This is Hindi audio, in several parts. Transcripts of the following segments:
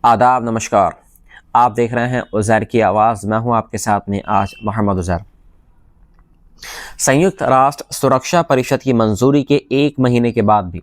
आदाब, नमस्कार। आप देख रहे हैं उज़ैर की आवाज़। मैं हूं आपके साथ में आज मोहम्मद उज़ैर। संयुक्त राष्ट्र सुरक्षा परिषद की मंजूरी के 1 महीने के बाद भी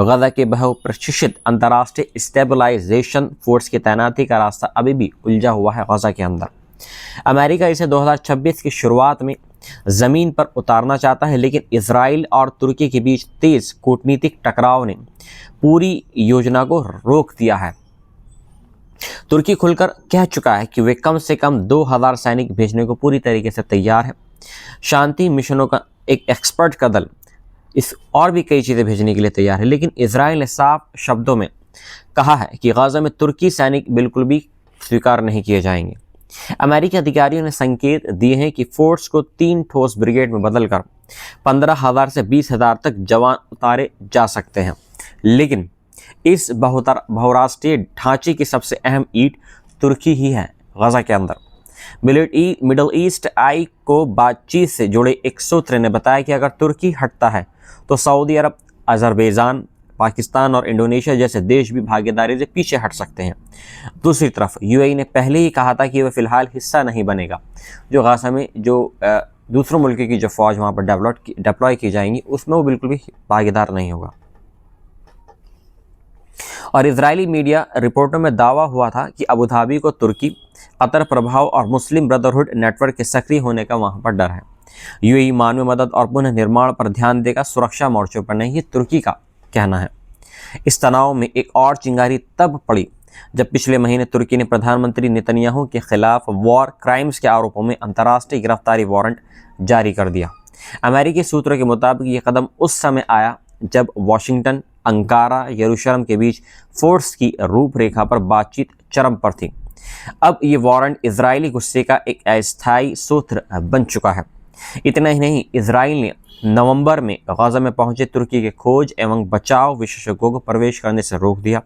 गजा के बहुप्रशिक्षित अंतर्राष्ट्रीय स्टेबलाइजेशन फोर्स की तैनाती का रास्ता अभी भी उलझा हुआ है गजा के अंदर। अमेरिका इसे 2026 की शुरुआत में ज़मीन पर उतारना चाहता है, लेकिन इसराइल और तुर्की के बीच तेज कूटनीतिक टकराव ने पूरी योजना को रोक दिया है। तुर्की खुलकर कह चुका है कि वे कम से कम 2000 सैनिक भेजने को पूरी तरीके से तैयार है। शांति मिशनों का एक एक्सपर्ट का दल इस और भी कई चीज़ें भेजने के लिए तैयार है, लेकिन इजराइल ने साफ शब्दों में कहा है कि गाजा में तुर्की सैनिक बिल्कुल भी स्वीकार नहीं किए जाएंगे। अमेरिकी अधिकारियों ने संकेत दिए हैं कि फोर्स को 3 ठोस ब्रिगेड में बदलकर 15,000 से 20,000 तक जवान उतारे जा सकते हैं, लेकिन इस बहुराष्ट्रीय ढांचे की सबसे अहम ईंट तुर्की ही है। गजा के अंदर मिडिल ईस्ट आई को बातचीत से जुड़े एक सूत्र ने बताया कि अगर तुर्की हटता है तो सऊदी अरब, अजरबैजान, पाकिस्तान और इंडोनेशिया जैसे देश भी भागीदारी से पीछे हट सकते हैं। दूसरी तरफ यूएई ने पहले ही कहा था कि वह फिलहाल हिस्सा नहीं बनेगा। जो गाजा में जो दूसरों मुल्क की जो फौज वहाँ पर डिप्लॉय की जाएंगी उसमें वो बिल्कुल भी भागीदार नहीं होगा। और इजरायली मीडिया रिपोर्टों में दावा हुआ था कि अबू धाबी को तुर्की, कतर प्रभाव और मुस्लिम ब्रदरहुड नेटवर्क के सक्रिय होने का वहां पर डर है। यूएई मानवीय मदद और पुनः निर्माण पर ध्यान देगा, सुरक्षा मोर्चों पर नहीं, ये तुर्की का कहना है। इस तनाव में एक और चिंगारी तब पड़ी जब पिछले महीने तुर्की ने प्रधानमंत्री नेतन्याहू के खिलाफ वॉर क्राइम्स के आरोपों में अंतर्राष्ट्रीय गिरफ्तारी वारंट जारी कर दिया। अमेरिकी सूत्रों के मुताबिक ये कदम उस समय आया जब वॉशिंगटन, अंकारा, यरूशलेम के बीच फोर्स की रूपरेखा पर बातचीत चरम पर थी। अब ये वारंट इजरायली गुस्से का एक अस्थायी सूत्र बन चुका है। इतना ही नहीं, इजराइल ने नवंबर में गाजा में पहुंचे तुर्की के खोज एवं बचाव विशेषज्ञों को प्रवेश करने से रोक दिया,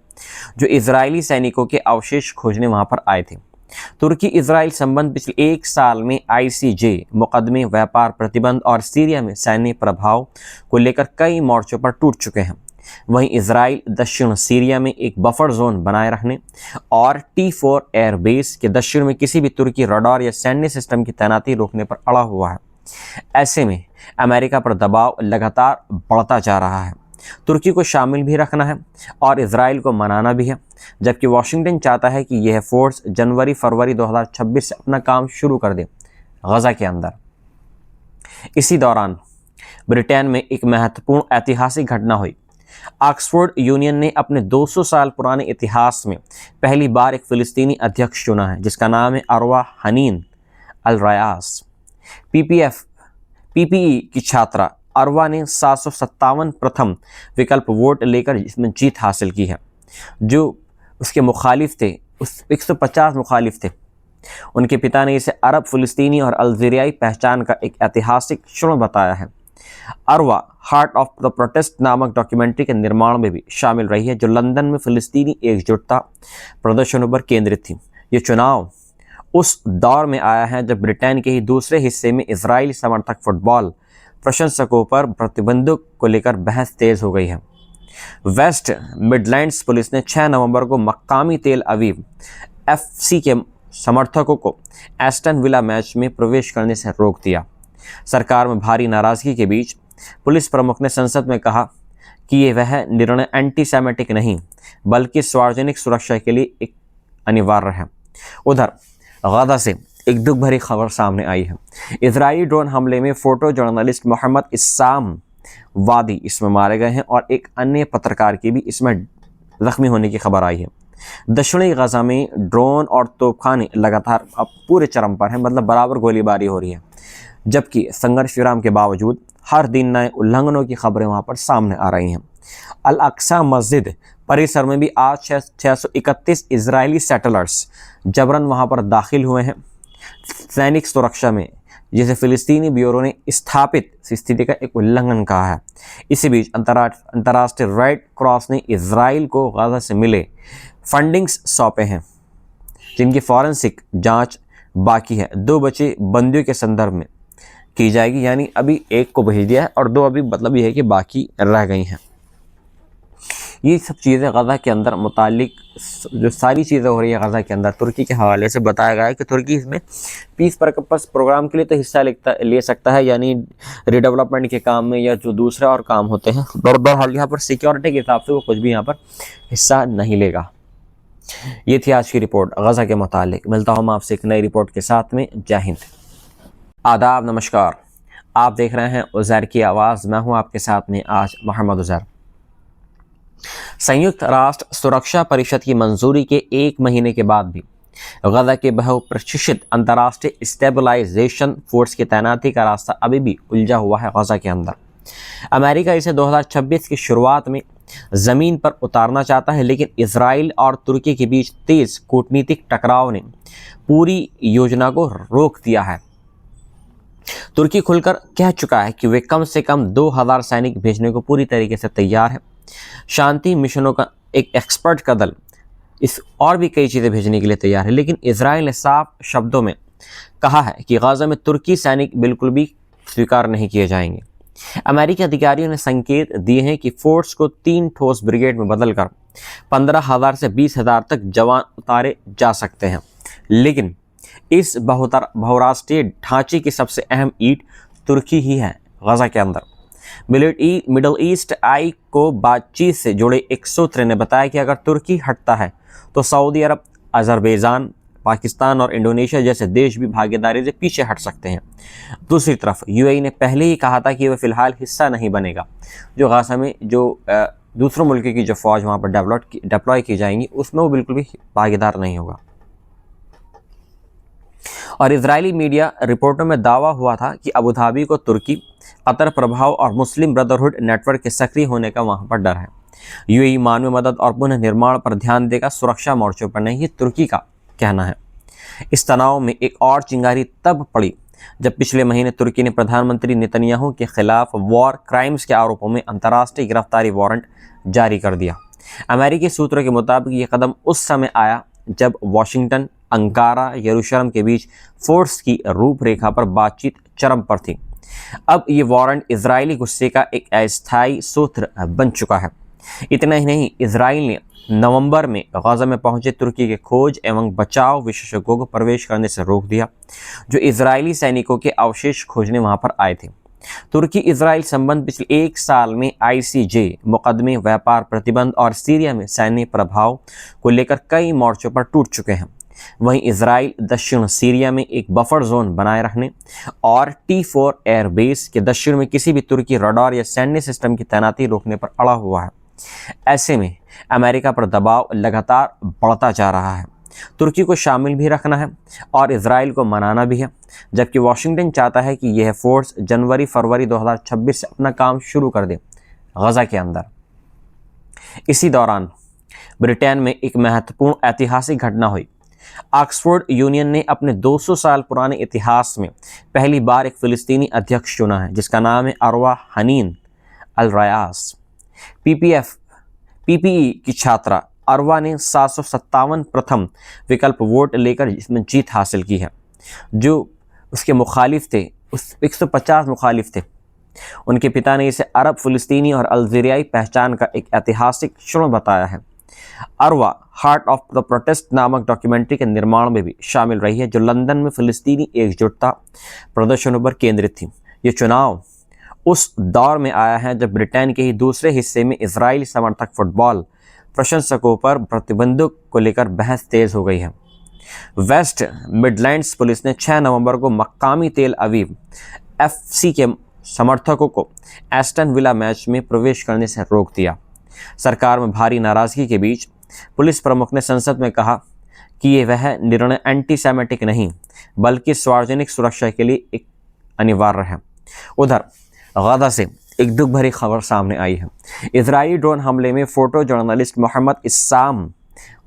जो इजरायली सैनिकों के अवशेष खोजने वहां पर आए थे। तुर्की इजराइल संबंध पिछले 1 साल में ICJ मुकदमे, व्यापार प्रतिबंध और सीरिया में सैन्य प्रभाव को लेकर कई मोर्चों पर टूट चुके हैं। वहीं इजराइल दक्षिण सीरिया में एक बफर जोन बनाए रखने और T4 एयरबेस के दक्षिण में किसी भी तुर्की रडार या सैन्य सिस्टम की तैनाती रोकने पर अड़ा हुआ है। ऐसे में अमेरिका पर दबाव लगातार बढ़ता जा रहा है। तुर्की को शामिल भी रखना है और इजराइल को मनाना भी है, जबकि वॉशिंगटन चाहता है कि यह फोर्स जनवरी-फरवरी 2026 से अपना काम शुरू कर दे गजा के अंदर। इसी दौरान ब्रिटेन में एक महत्वपूर्ण ऐतिहासिक घटना हुई। ऑक्सफोर्ड यूनियन ने अपने 200 साल पुराने इतिहास में पहली बार एक फ़िलिस्तीनी अध्यक्ष चुना है, जिसका नाम है अरवा हनीन अल रयास। PPE की छात्रा अरवा ने 757 प्रथम विकल्प वोट लेकर इसमें जीत हासिल की है। जो उसके मुखालिफ थे, उस 150 मुखालिफ थे, उनके पिता ने इसे अरब, फ़िलिस्तीनी और अल्जीरियाई पहचान का एक ऐतिहासिक क्षण बताया है। अरवा हार्ट ऑफ द प्रोटेस्ट नामक डॉक्यूमेंट्री के निर्माण में भी शामिल रही है, जो लंदन में फ़िलिस्तीनी एकजुटता प्रदर्शनों पर केंद्रित थी। ये चुनाव उस दौर में आया है जब ब्रिटेन के ही दूसरे हिस्से में इजरायली समर्थक फुटबॉल प्रशंसकों पर प्रतिबंधों को लेकर बहस तेज हो गई है। वेस्ट मिडलैंड्स पुलिस ने 6 नवंबर को मकामी तेल अवीव FC के समर्थकों को एस्टन विला मैच में प्रवेश करने से रोक दिया। सरकार में भारी नाराजगी के बीच पुलिस प्रमुख ने संसद में कहा कि ये वह निर्णय एंटीसेमेटिक नहीं बल्कि सार्वजनिक सुरक्षा के लिए एक अनिवार्य है। उधर गजा से एक दुख भरी खबर सामने आई है। इजरायली ड्रोन हमले में फोटो जर्नलिस्ट मोहम्मद इस्साम वादी इसमें मारे गए हैं और एक अन्य पत्रकार की भी इसमें जख्मी होने की खबर आई है। दक्षिणी गजा में ड्रोन और तोपखाने लगातार अब पूरे चरम पर हैं, मतलब बराबर गोलीबारी हो रही है, जबकि संघर्ष विराम के बावजूद हर दिन नए उल्लंघनों की खबरें वहां पर सामने आ रही हैं। अल अक्सा मस्जिद परिसर में भी आज 631 इजरायली सेटलर्स जबरन वहां पर दाखिल हुए हैं। सैनिक सुरक्षा में जिसे फ़िलिस्तीनी ब्यूरो ने स्थापित स्थिति का एक उल्लंघन कहा है। इसी बीच अंतर्राष्ट्रीय रेड क्रॉस ने इजराइल को गाजा से मिले फंडिंग्स सौंपे हैं, जिनकी फॉरेंसिक जांच बाकी है। 2 बचे बंदियों के संदर्भ में की जाएगी, यानी अभी 1 को भेज दिया है और 2 अभी मतलब ये है कि बाकी रह गई हैं। ये सब चीज़ें गज़ा के अंदर मुतालिक जो सारी चीज़ें हो रही है गज़ा के अंदर तुर्की के हवाले से बताया गया है कि तुर्की इसमें पीस पर्पस प्रोग्राम के लिए तो हिस्सा ले सकता है, यानी रिडेवलपमेंट के काम में या जो दूसरे और काम होते हैं, बहरहाल यहाँ पर सिक्योरिटी के हिसाब से वो कुछ भी यहाँ पर हिस्सा नहीं लेगा। ये थी आज की रिपोर्ट गज़ा के मुतालिक। मिलता हूँ मैं आपसे एक नई रिपोर्ट के साथ में। जय हिंद, आदाब, नमस्कार। आप देख रहे हैं उज़ैर की आवाज़। मैं हूँ आपके साथ में आज मोहम्मद उज़ैर। संयुक्त राष्ट्र सुरक्षा परिषद की मंजूरी के 1 महीने के बाद भी गज़ा के बहुप्रशिक्षित अंतर्राष्ट्रीय स्टेबलाइजेशन फोर्स की तैनाती का रास्ता अभी भी उलझा हुआ है गज़ा के अंदर। अमेरिका इसे 2026 की शुरुआत में ज़मीन पर उतारना चाहता है, लेकिन इजराइल और तुर्की के बीच तेज कूटनीतिक टकराव ने पूरी योजना को रोक दिया है। तुर्की खुलकर कह चुका है कि वे कम से कम 2000 सैनिक भेजने को पूरी तरीके से तैयार है। शांति मिशनों का एक एक्सपर्ट का दल इस और भी कई चीज़ें भेजने के लिए तैयार है, लेकिन इजराइल ने साफ शब्दों में कहा है कि गज़ा में तुर्की सैनिक बिल्कुल भी स्वीकार नहीं किए जाएंगे। अमेरिकी अधिकारियों ने संकेत दिए हैं कि फोर्स को 3 ठोस ब्रिगेड में बदलकर 15,000 से 20,000 तक जवान उतारे जा सकते हैं, लेकिन इस बहुराष्ट्रीय ढांचे की सबसे अहम ईंट तुर्की ही है गज़ा के अंदर। मिडल ईस्ट आई को बातचीत से जुड़े एक सूत्र ने बताया कि अगर तुर्की हटता है तो सऊदी अरब, अजरबैजान, पाकिस्तान और इंडोनेशिया जैसे देश भी भागीदारी से पीछे हट सकते हैं। दूसरी तरफ यूएई ने पहले ही कहा था कि वह फिलहाल हिस्सा नहीं बनेगा। जो गज़ा में जो दूसरों मुल्क की जो फौज वहाँ पर डिप्लॉय की जाएंगी उसमें वो बिल्कुल भी भागीदार नहीं होगा। और इजरायली मीडिया रिपोर्टों में दावा हुआ था कि अबू धाबी को तुर्की, कतर प्रभाव और मुस्लिम ब्रदरहुड नेटवर्क के सक्रिय होने का वहां पर डर है। यूएई मानवीय मदद और पुनः निर्माण पर ध्यान देगा, सुरक्षा मोर्चों पर नहीं, ये तुर्की का कहना है। इस तनाव में एक और चिंगारी तब पड़ी जब पिछले महीने तुर्की ने प्रधानमंत्री नेतन्याहू के खिलाफ वॉर क्राइम्स के आरोपों में अंतर्राष्ट्रीय गिरफ्तारी वारंट जारी कर दिया। अमेरिकी सूत्रों के मुताबिक ये कदम उस समय आया जब वॉशिंगटन, अंकारा, यरूशलेम के बीच फोर्स की रूपरेखा पर बातचीत चरम पर थी। अब ये वारंट इजरायली गुस्से का एक अस्थायी सूत्र बन चुका है। इतना ही नहीं, इजराइल ने नवंबर में गज़ा में पहुंचे तुर्की के खोज एवं बचाव विशेषज्ञों को प्रवेश करने से रोक दिया, जो इजरायली सैनिकों के अवशेष खोजने वहां पर आए थे। तुर्की इजराइल संबंध पिछले 1 साल में ICJ मुकदमे, व्यापार प्रतिबंध और सीरिया में सैन्य प्रभाव को लेकर कई मोर्चों पर टूट चुके हैं। वहीं इजराइल दक्षिण सीरिया में एक बफर जोन बनाए रखने और T4 एयरबेस के दक्षिण में किसी भी तुर्की रडार या सैन्य सिस्टम की तैनाती रोकने पर अड़ा हुआ है। ऐसे में अमेरिका पर दबाव लगातार बढ़ता जा रहा है। तुर्की को शामिल भी रखना है और इजराइल को मनाना भी है, जबकि वॉशिंगटन चाहता है कि यह फोर्स जनवरी-फरवरी 2026 से अपना काम शुरू कर दे गज़ा के अंदर। इसी दौरान ब्रिटेन में एक महत्वपूर्ण ऐतिहासिक घटना हुई। ऑक्सफोर्ड यूनियन ने अपने 200 साल पुराने इतिहास में पहली बार एक फ़िलिस्तीनी अध्यक्ष चुना है, जिसका नाम है अरवा हनीन अल रयास। PPE की छात्रा अरवा ने 757 प्रथम विकल्प वोट लेकर इसमें जीत हासिल की है। जो उसके मुखालिफ थे, उस 150 मुखालिफ थे, उनके पिता ने इसे अरब, फ़िलिस्तीनी और अल्जीरियाई पहचान का एक ऐतिहासिक क्षण बताया है। अरवा हार्ट ऑफ द प्रोटेस्ट नामक डॉक्यूमेंट्री के निर्माण में भी शामिल रही है, जो लंदन में फ़िलिस्तीनी एकजुटता प्रदर्शनों पर केंद्रित थी। ये चुनाव उस दौर में आया है जब ब्रिटेन के ही दूसरे हिस्से में इजरायली समर्थक फुटबॉल प्रशंसकों पर प्रतिबंधों को लेकर बहस तेज हो गई है। वेस्ट मिडलैंड्स पुलिस ने 6 नवंबर को मकामी तेल अवीव FC के समर्थकों को एस्टन विला मैच में प्रवेश करने से रोक दिया। सरकार में भारी नाराजगी के बीच पुलिस प्रमुख ने संसद में कहा कि ये वह निर्णय एंटीसेमेटिक नहीं बल्कि सार्वजनिक सुरक्षा के लिए एक अनिवार्य है। उधर गज़ा से एक दुख भरी खबर सामने आई है। इजरायली ड्रोन हमले में फोटो जर्नलिस्ट मोहम्मद इस्साम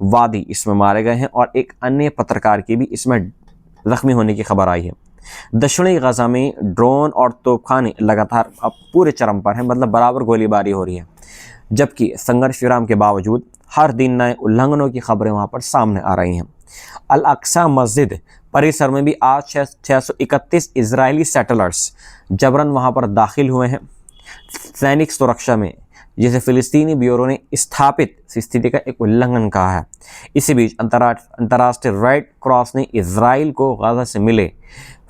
वादी इसमें मारे गए हैं और एक अन्य पत्रकार की भी इसमें जख्मी होने की खबर आई है। दक्षिणी गज़ा में ड्रोन और तोपखाने लगातार अब पूरे चरम पर हैं, मतलब बराबर गोलीबारी हो रही है, जबकि संघर्ष विराम के बावजूद हर दिन नए उल्लंघनों की खबरें वहां पर सामने आ रही हैं। अल अक्सा मस्जिद परिसर में भी आज 631 इजरायली सेटलर्स जबरन वहां पर दाखिल हुए हैं। सैनिक सुरक्षा में जिसे फिलिस्तीनी ब्यूरो ने स्थापित स्थिति का एक उल्लंघन कहा है। इसी बीच अंतर्राष्ट्रीय रेड क्रॉस ने इजराइल को गाजा से मिले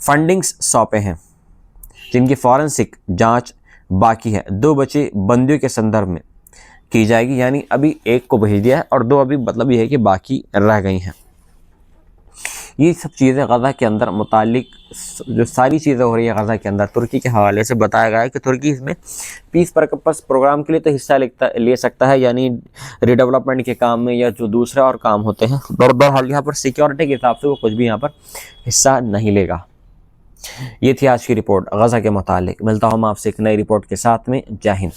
फंडिंग्स सौंपे हैं, जिनकी फॉरेंसिक जांच बाकी है। 2 बचे बंदियों के संदर्भ में की जाएगी, यानी अभी 1 को भेज दिया है और 2 अभी मतलब ये है कि बाकी रह गई हैं। ये सब चीज़ें गज़ा के अंदर मुतालिक जो सारी चीज़ें हो रही है गज़ा के अंदर, तुर्की के हवाले से बताया गया है कि तुर्की इसमें पीस पर्पस प्रोग्राम के लिए तो हिस्सा ले सकता है, यानी रिडेवलपमेंट के काम में या जो दूसरे और काम होते हैं। बहरहाल यहाँ पर सिक्योरिटी के हिसाब से वो कुछ भी यहाँ पर हिस्सा नहीं लेगा। ये थी आज की रिपोर्ट गज़ा के मुतालिक। मिलता हूँ मैं आपसे एक नई रिपोर्ट के साथ में। जय हिंद।